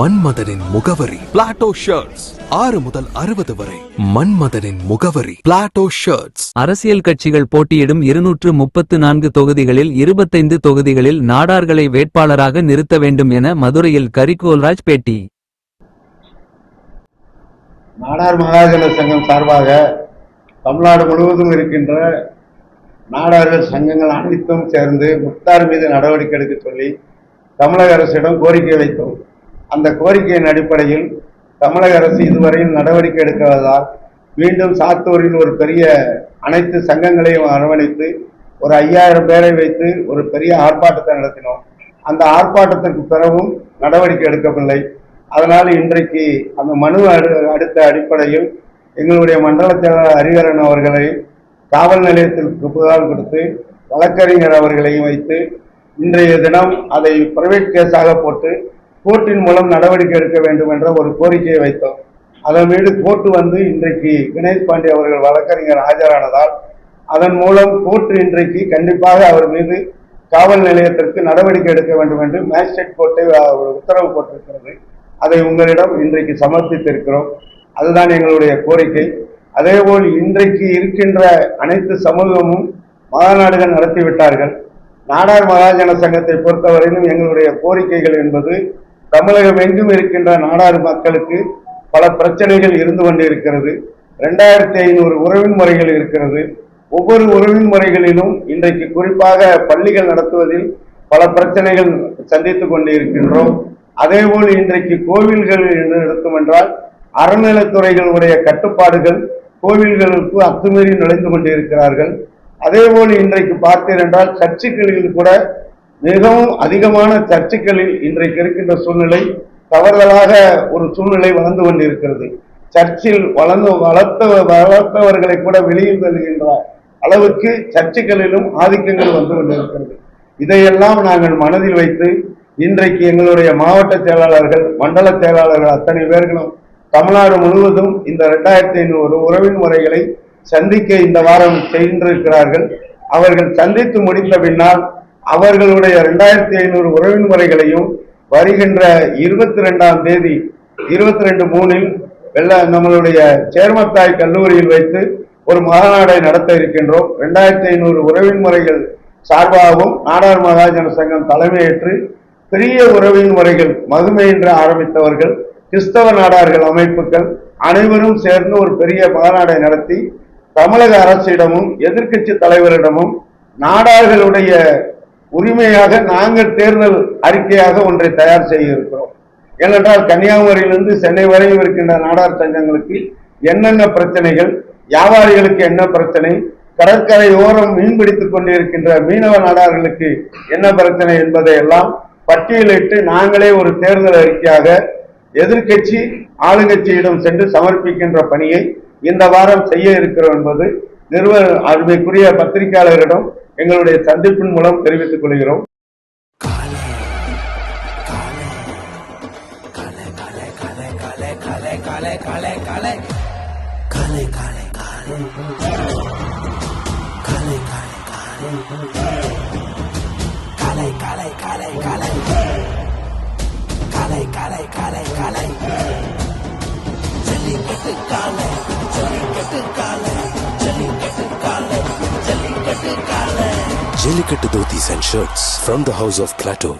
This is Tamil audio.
மன்மதனின் முகவரி பிளாட்டோ ஷர்ட்ஸ். 6 முதல் 60 வரை. மன்மதனின் முகவரி பிளாட்டோ ஷர்ட்ஸ். அரசியல் கட்சிகள் போட்டியிடும் 234 தொகுதிகளில் 25 தொகுதிகளில் நாடார்களை வேட்பாளராக நிறுத்த வேண்டும் என மதுரையில் கரிகோல்ராஜ் பேட்டி. நாடார் மகாஜன சங்கம் சார்பாக தமிழ்நாடு முழுவதும் இருக்கின்ற நாடார்கள் சங்கங்கள் அனைத்தும் சேர்ந்து முக்தார் மீது நடவடிக்கை எடுக்க சொல்லி தமிழக அரசிடம் கோரிக்கை வைத்தோம். அந்த கோரிக்கையின் அடிப்படையில் தமிழக அரசு இதுவரையில் நடவடிக்கை எடுக்காததால் மீண்டும் சாத்தூரில் ஒரு பெரிய அனைத்து சங்கங்களையும் அரவணைத்து ஒரு 5000 பேரை வைத்து ஒரு பெரிய ஆர்ப்பாட்டத்தை நடத்தினோம். அந்த ஆர்ப்பாட்டத்திற்கு பிறகும் நடவடிக்கை எடுக்கவில்லை. அதனால் இன்றைக்கு அந்த மனு அடுத்த அடிப்படையில் எங்களுடைய மண்டல செயலாளர் ஹரிஹரன் அவர்களை காவல் நிலையத்தில் புகார் கொடுத்து வழக்கறிஞர் அவர்களையும் வைத்து இன்றைய தினம் அதை பிரைவேட் கேஸாக போட்டு கோர்ட்டின் மூலம் நடவடிக்கை எடுக்க வேண்டும் என்ற ஒரு கோரிக்கையை வைத்தோம். அதன் மீது கோர்ட்டு வந்து இன்றைக்கு கணேஷ் பாண்டே அவர்கள் வழக்கறிஞர் ஆஜரானதால் அதன் மூலம் கோர்ட்டு இன்றைக்கு கண்டிப்பாக அவர் மீது காவல் நிலையத்திற்கு நடவடிக்கை எடுக்க வேண்டும் என்று மேஜிஸ்ட்ரேட் கோர்ட்டை ஒரு உத்தரவு போட்டிருக்கிறது. அதை உங்களிடம் இன்றைக்கு சமர்ப்பித்திருக்கிறோம். அதுதான் எங்களுடைய கோரிக்கை. அதேபோல் இன்றைக்கு இருக்கின்ற அனைத்து சமூகமும் மாநாடுகள் நடத்திவிட்டார்கள். நாடார் மகாஜன சங்கத்தை பொறுத்தவரையிலும் எங்களுடைய கோரிக்கைகள் என்பது தமிழகம் எங்கும் இருக்கின்ற நாடார் மக்களுக்கு பல பிரச்சனைகள் இருந்து கொண்டிருக்கிறது. 2500 உறவின் முறைகள் இருக்கிறது. ஒவ்வொரு உறவின் முறைகளிலும் இன்றைக்கு குறிப்பாக பள்ளிகள் நடத்துவதில் பல பிரச்சனைகள் சந்தித்துக் கொண்டிருக்கின்றோம். அதேபோல் இன்றைக்கு கோவில்கள் என்று எடுத்தோம் என்றால் அறநிலைத்துறைகளுடைய கட்டுப்பாடுகள் கோவில்களுக்கு அத்துமீறி நுழைந்து கொண்டிருக்கிறார்கள். அதேபோல் இன்றைக்கு பார்த்தீர் என்றால் சர்ச்சுகளில் கூட மிகவும் அதிகமான சர்ச்சுகளில் இன்றைக்கு இருக்கின்ற சூழ்நிலை தவறுதலாக ஒரு சூழ்நிலை வளர்ந்து கொண்டிருக்கிறது. சர்ச்சில் வளர்த்தவர்களை கூட வெளியில் வருகின்ற அளவுக்கு சர்ச்சுகளிலும் ஆதிக்கங்கள் வந்து கொண்டிருக்கிறது. இதையெல்லாம் நாங்கள் மனதில் வைத்து இன்றைக்கு எங்களுடைய மாவட்ட செயலாளர்கள் மண்டல செயலாளர்கள் அத்தனை பேர்களும் தமிழ்நாடு முழுவதும் இந்த 2500 உறவின் முறைகளை சந்திக்க இந்த வாரம் சென்றிருக்கிறார்கள். அவர்கள் சந்தித்து முடித்த பின்னால் அவர்களுடைய 2500 உறவின் முறைகளையும் வருகின்ற 22ஆம் தேதி 22/3 நம்மளுடைய சேர்மத்தாய் கல்லூரியில் வைத்து ஒரு மாநாடை நடத்த இருக்கின்றோம். 2500 உறவின் முறைகள் சார்பாகவும் நாடார் மகாஜன சங்கம் தலைமையேற்று பெரிய உறவின் முறைகள் மதுமை என்று ஆரம்பித்தவர்கள் கிறிஸ்தவ நாடார்கள் அமைப்புகள் அனைவரும் சேர்ந்து ஒரு பெரிய மாநாடை நடத்தி தமிழக அரசிடமும் எதிர்க்கட்சி தலைவரிடமும் நாடார்களுடைய உரிமையாக நாங்கள் தேர்தல் அறிக்கையாக ஒன்றை தயார் செய்ய இருக்கிறோம். ஏனென்றால் கன்னியாகுமரியிலிருந்து சென்னை வரையும் இருக்கின்ற நாடார் சங்கங்களுக்கு என்னென்ன பிரச்சனைகள், வியாபாரிகளுக்கு என்ன பிரச்சனை, கடற்கரை ஓரம் மீன்பிடித்துக் கொண்டிருக்கின்ற மீனவ நாடார்களுக்கு என்ன பிரச்சனை என்பதை எல்லாம் பட்டியலிட்டு நாங்களே ஒரு தேர்தல் அறிக்கையாக எதிர்கட்சி ஆளுங்கட்சியிடம் சென்று சமர்ப்பிக்கின்ற பணியை இந்த வாரம் செய்ய இருக்கிறோம் என்பது அருமைக்குரிய பத்திரிகையாளரிடம் எங்களுடைய சந்திப்பின் மூலம் தெரிவித்துக் கொள்கிறோம். Jellicate Dhotis and shirts from the house of Plateau.